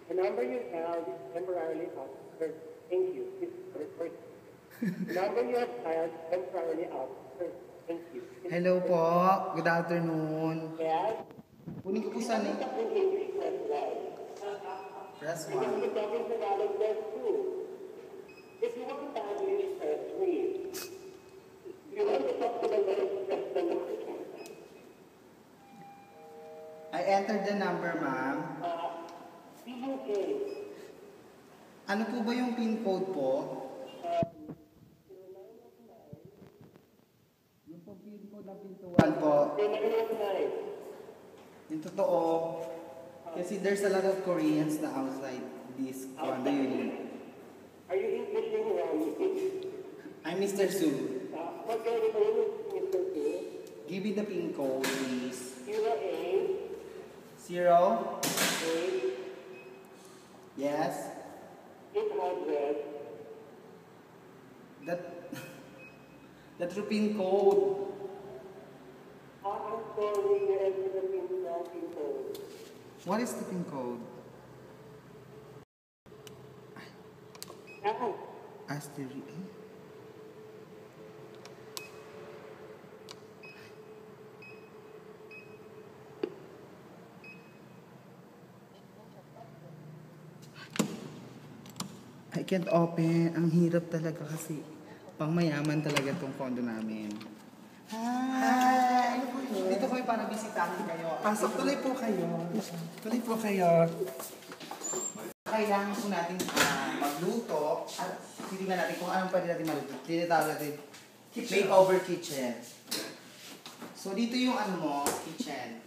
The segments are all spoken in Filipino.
The number you dialed is temporarily out of service. Thank you. This is the first. The number you have dialed is temporarily out of service. Thank you. Hello po. Good afternoon. Yes. Kunin ko po sana yung... In English, press 1. Press If you want to 1. talk in Tagalog, press 2. If you want to talk English, press 3. If you want to talk to the Lord, press the number. I entered the number, ma'am. PUK. Ano po ba yung pin code po? Yung po pin code ng pintuan po. 0919. Yung totoo. Kasi there's a lot of Koreans na outside this condo unit. Are you English in I'm Mr. Su. what kind of name is Mr. P? Give me the pin code, please. 08 0. 8 Yes. 800 That's your pin code. I'm sorry, you entered the pin code. What is the pin code? Now, Asterisk. I can't open. Ang hirap talaga kasi pangmayaman talaga tong condo namin. Hi! Dito kami para bisitahin kayo. Pasok, tuloy po kayo. Tuloy po kayo. Kailangan po natin magluto at titignan natin kung anong pwede natin maluto. Tinatawag natin makeover kitchen. So dito yung ano mo, kitchen.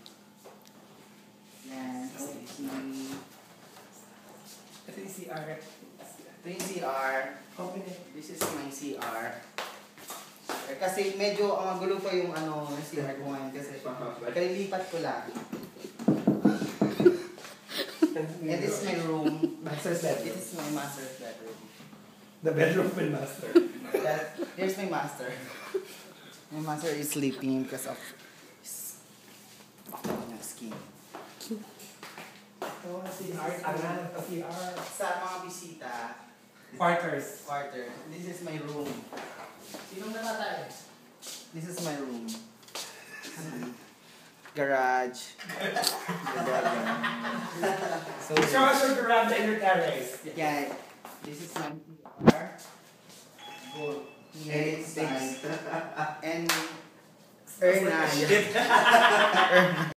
Yan. Ito yung CR. Ito yung CR. This is my CR. Kasi medyo gulo pa yung ano, CR ko ngayon kasi kalilipat ko lang. And this is my room. Master's bedroom. This is my master's bedroom. The bedroom with master. Here's my master. My master is sleeping because of his skin. Ito, CR. Anan, CR. Sa mga bisita, Quarters. quarter. This is my room. Sinong natatay? This is my room. Garage. So, Show us your veranda and your terrace. yeah, this is my CR. Good. Here is my and Erna.